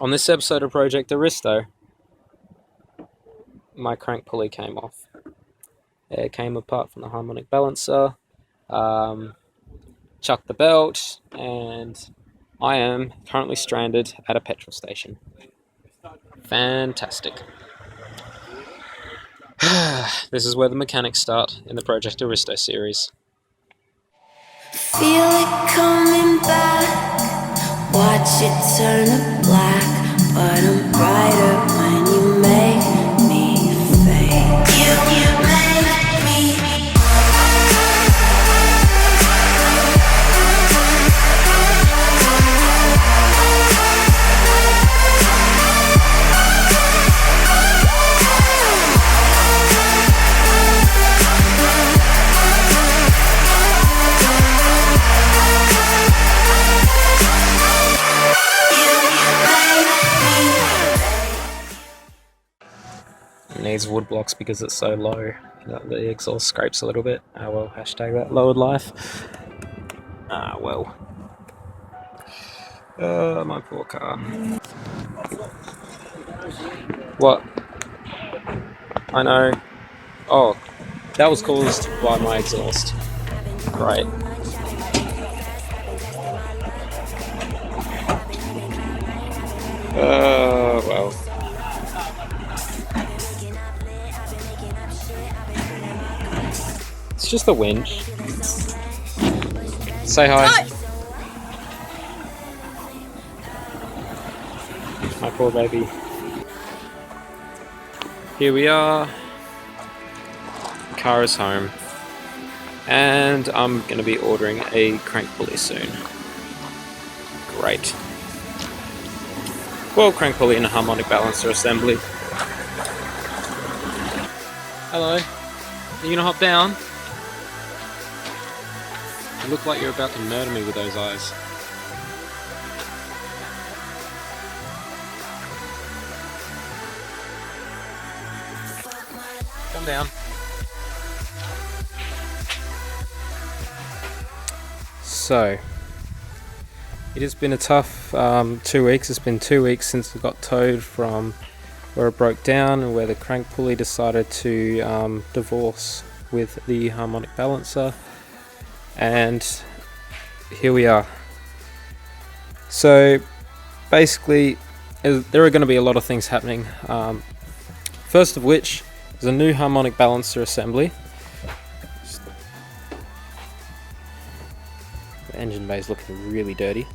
On this episode of Project Aristo, my crank pulley came off. It came apart from the harmonic balancer, chucked the belt, and I am currently stranded at a petrol station. Fantastic. This is where the mechanics start in the Project Aristo series. Feel it coming back, watch it turn to black, but I'm brighter when you make me fade. You make me. It needs wood blocks because it's so low. The exhaust scrapes a little bit. Ah well, hashtag that lowered life. Ah well. My poor car. What? I know. Oh, that was caused by my exhaust. Right. Well. It's just the winch. Say hi. My poor baby. Here we are. Car is home. And I'm going to be ordering a crank pulley soon. Great. Well, crank pulley and a harmonic balancer assembly. Hello. Are you going to hop down? You look like you're about to murder me with those eyes. Come down. So, it has been a tough 2 weeks. It's been 2 weeks since it got towed from where it broke down and where the crank pulley decided to divorce with the harmonic balancer. And here we are. So basically there are going to be a lot of things happening. First of which is a new harmonic balancer assembly. The engine bay is looking really dirty.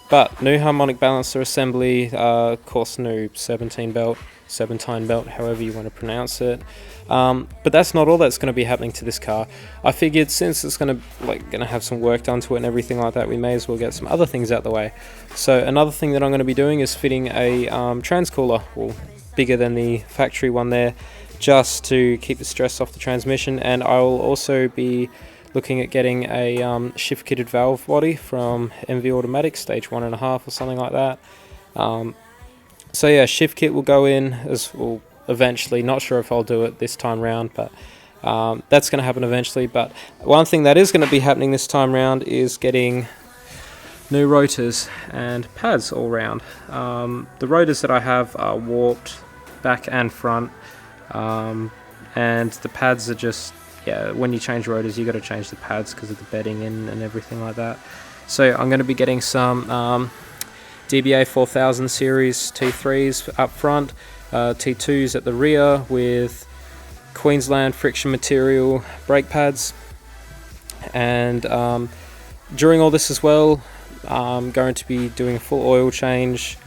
But new harmonic balancer assembly, of course new 17 belt, 17 belt, however you want to pronounce it. But that's not all that's going to be happening to this car. I figured since it's going to have some work done to it and everything like that, we may as well get some other things out the way. So another thing that I'm going to be doing is fitting a transcooler, well, bigger than the factory one there, just to keep the stress off the transmission. And I will also be looking at getting a shift kitted valve body from MV Automatic stage 1.5 or something like that. So yeah, shift kit will go in as well eventually. Not sure if I'll do it this time round, but that's going to happen eventually. But one thing that is going to be happening this time round is getting new rotors and pads all round. The rotors that I have are warped back and front, and the pads are just, yeah, when you change rotors you got to change the pads because of the bedding in and everything like that. So I'm going to be getting some DBA 4000 series T3s up front, T2s at the rear with Queensland friction material brake pads. And during all this as well, I'm going to be doing a full oil change.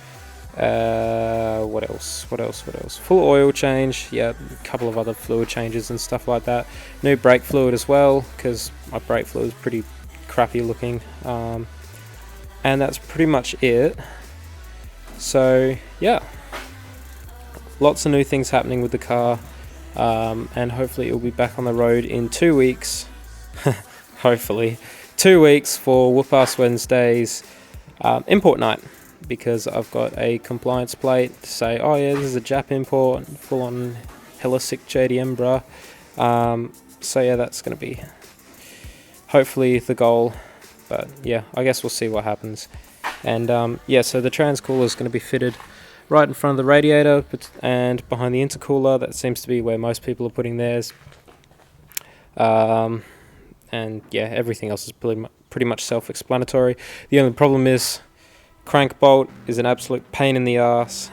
What else? Full oil change, yeah, a couple of other fluid changes and stuff like that. New brake fluid as well, because my brake fluid is pretty crappy looking. And that's pretty much it. So yeah, lots of new things happening with the car, and hopefully it will be back on the road in 2 weeks. Hopefully 2 weeks for Whoop-Ass Wednesday's import night, because I've got a compliance plate to say, oh yeah, this is a Jap import, full on hella sick JDM bruh. So yeah, that's going to be hopefully the goal. But yeah, I guess we'll see what happens. And yeah, so the transcooler is going to be fitted right in front of the radiator and behind the intercooler. That seems to be where most people are putting theirs. And yeah, everything else is pretty much self-explanatory. The only problem is crank bolt is an absolute pain in the ass.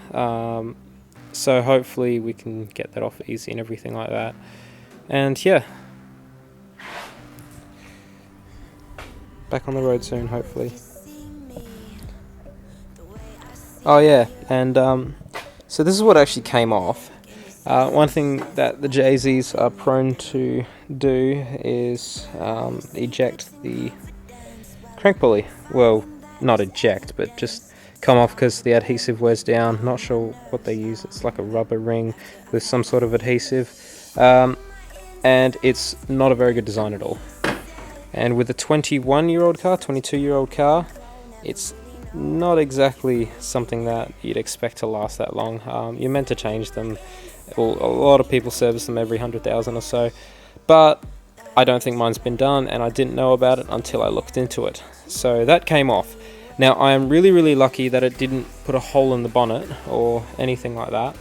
So hopefully we can get that off easy and everything like that. And yeah, back on the road soon, hopefully. Oh yeah, and so this is what actually came off. One thing that the JZs are prone to do is eject the crank pulley. Well, not eject, but just come off because the adhesive wears down. Not sure what they use. It's like a rubber ring with some sort of adhesive. And it's not a very good design at all. And with a 21-year-old car, 22-year-old car, it's not exactly something that you'd expect to last that long. You're meant to change them. Well, a lot of people service them every 100,000 or so, but I don't think mine's been done, and I didn't know about it until I looked into it. So that came off. Now I am really lucky that it didn't put a hole in the bonnet or anything like that.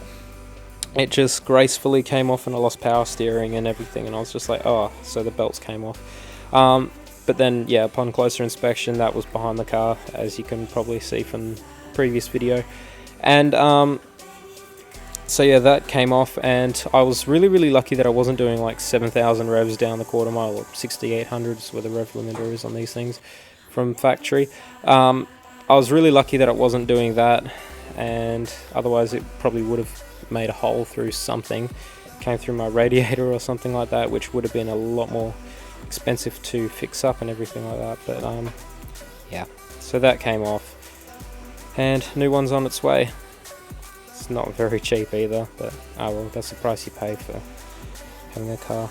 It just gracefully came off, and I lost power steering and everything, and I was just like, oh, so the belts came off. But then, yeah, upon closer inspection, that was behind the car, as you can probably see from the previous video. And so yeah, that came off, and I was really lucky that I wasn't doing like 7,000 revs down the quarter mile, or 6,800s where the rev limiter is on these things from factory. I was really lucky that it wasn't doing that, and otherwise it probably would have made a hole through something, came through my radiator or something like that, which would have been a lot more expensive to fix up and everything like that. But yeah, so that came off, and new one's on its way. It's not very cheap either, but oh well, that's the price you pay for having a car.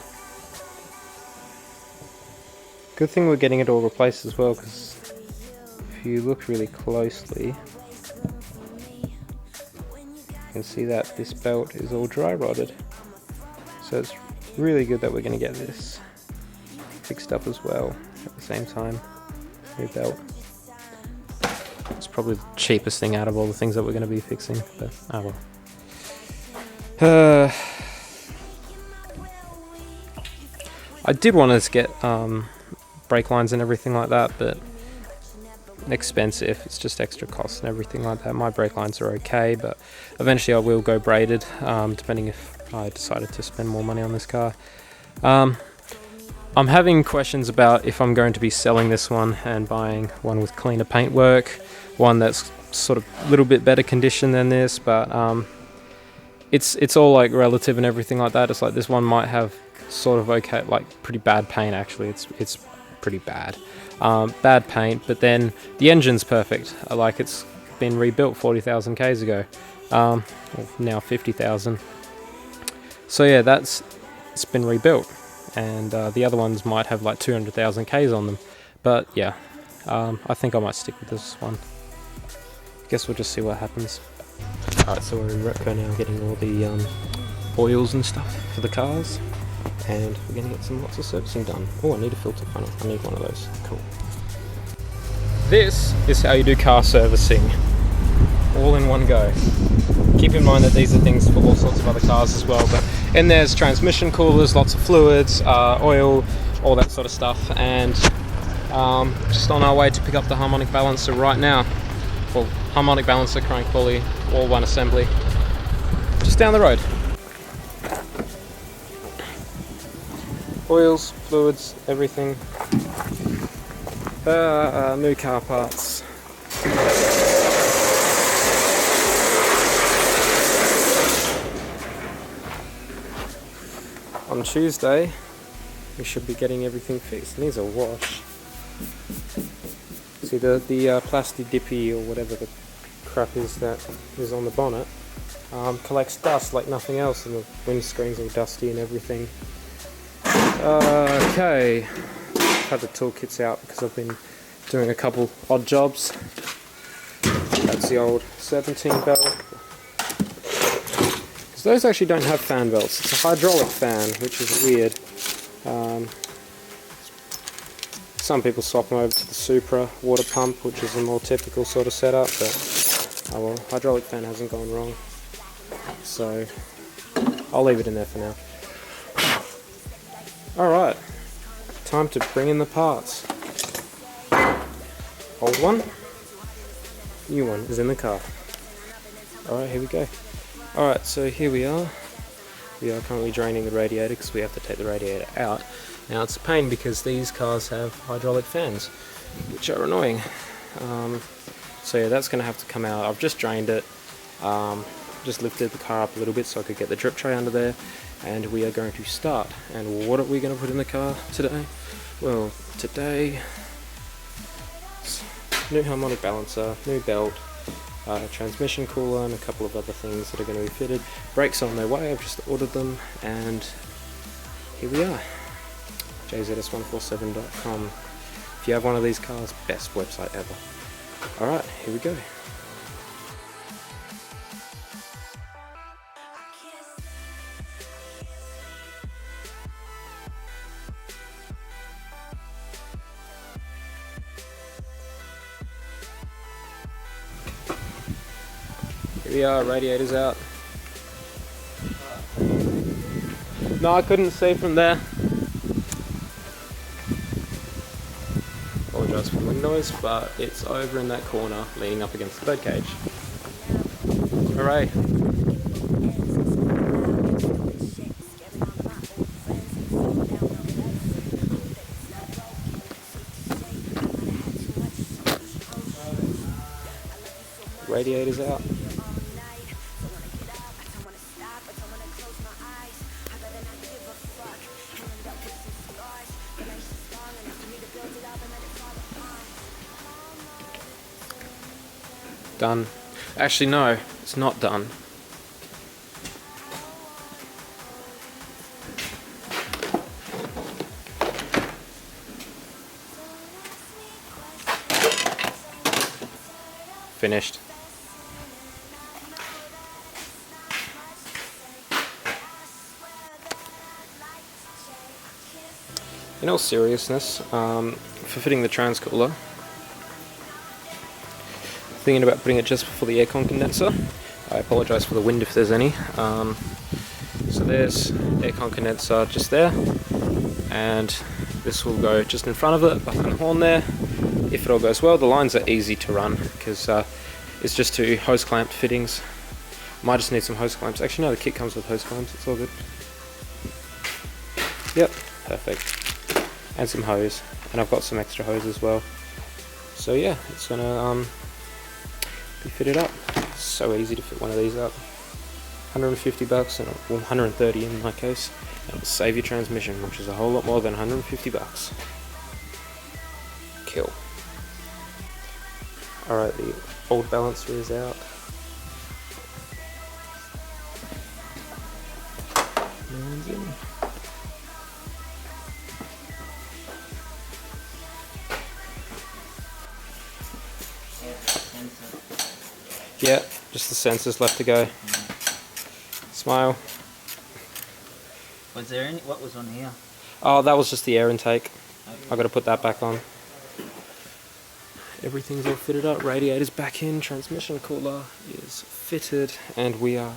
Good thing we're getting it all replaced as well, because if you look really closely, you can see that this belt is all dry rotted. So it's really good that we're going to get this fixed up as well at the same time. New belt. It's probably the cheapest thing out of all the things that we're going to be fixing, but oh well. I did want to get brake lines and everything like that, but expensive. It's just extra costs and everything like that. My brake lines are okay, but eventually I will go braided, depending if I decided to spend more money on this car. I'm having questions about if I'm going to be selling this one and buying one with cleaner paintwork, one that's sort of a little bit better condition than this, but it's all like relative and everything like that. It's like this one might have sort of okay, like pretty bad paint actually. It's pretty bad. Bad paint, but then the engine's perfect. Like it's been rebuilt 40,000 Ks ago. Well, now 50,000. So yeah, it's been rebuilt. And the other ones might have like 200,000 Ks on them, but yeah, I think I might stick with this one. Guess we'll just see what happens. Alright, so we're in Repco now getting all the oils and stuff for the cars, and we're going to get lots of servicing done. Oh, I need a filter funnel. I need one of those. Cool. This is how you do car servicing, all in one go. Keep in mind that these are things for all sorts of other cars as well, but in there's transmission coolers, lots of fluids, oil, all that sort of stuff, and just on our way to pick up the harmonic balancer right now. Well, harmonic balancer, crank pulley, all one assembly, just down the road. Oils, fluids, everything. New car parts. On Tuesday, we should be getting everything fixed. It needs a wash. See the plastic dippy or whatever the crap is that is on the bonnet collects dust like nothing else, and the windscreen's all dusty and everything. Okay, I've had the toolkits out because I've been doing a couple odd jobs. That's the old 17 belt. Because those actually don't have fan belts. It's a hydraulic fan, which is weird. Some people swap them over to the Supra water pump, which is a more typical sort of setup, but oh well, hydraulic fan hasn't gone wrong, so I'll leave it in there for now. Alright, time to bring in the parts. Old one, new one is in the car. Alright, here we go. Alright, so here we are. We are currently draining the radiator because we have to take the radiator out. Now it's a pain because these cars have hydraulic fans, which are annoying. So yeah, that's going to have to come out. I've just drained it, just lifted the car up a little bit so I could get the drip tray under there, and we are going to start. And what are we going to put in the car today? Well, today, new harmonic balancer, new belt, transmission cooler, and a couple of other things that are going to be fitted. Brakes are on their way, I've just ordered them, and here we are. jzs147.com. If you have one of these cars, best website ever. Alright, here we go. Here we are, radiator's out. No, I couldn't see from there. Apologise for the wind noise, but it's over in that corner leaning up against the birdcage. Hooray! Radiator's out. Done. Actually, no, it's not done. Finished. In all seriousness, for fitting the trans cooler, thinking about putting it just before the aircon condenser. I apologise for the wind if there's any. So there's aircon condenser just there, and this will go just in front of it, behind the horn there. If it all goes well, the lines are easy to run because it's just two hose clamped fittings. Might just need some hose clamps. Actually no, the kit comes with hose clamps, it's all good. Yep, perfect. And some hose, and I've got some extra hose as well. So yeah, it's gonna be fitted up. So easy to fit one of these up. 150 bucks, and well, 130 in my case, and it'll save your transmission, which is a whole lot more than 150 bucks. Kill. Alright, the old balancer is out. New one's in. Yeah, just the sensors left to go. Smile. Was there any? What was on here? Oh, that was just the air intake. I got to put that back on. Everything's all fitted up. Radiator's back in. Transmission cooler is fitted, and we are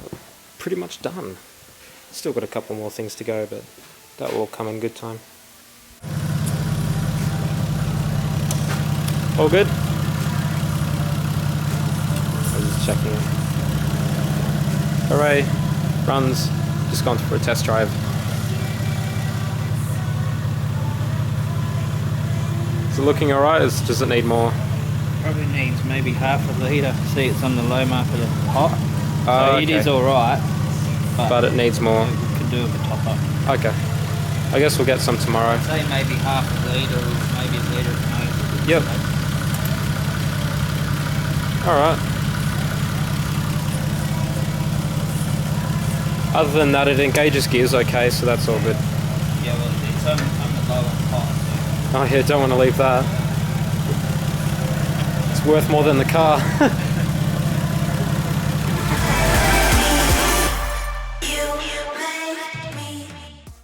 pretty much done. Still got a couple more things to go, but that will all come in good time. All good? I was just checking it. Hooray! Runs. Just gone for a test drive. Is it looking alright? Does it need more? Probably needs maybe half a litre. See, it's on the low marker of hot. So okay. It is alright. But it needs more. We could do a top up. Okay. I guess we'll get some tomorrow. Say maybe half a litre or maybe a litre at most. Yep. Alright. Other than that, it engages gears okay, so that's all good. Yeah, well, it's on the low and hot. So. Oh yeah, don't want to leave that. It's worth more than the car.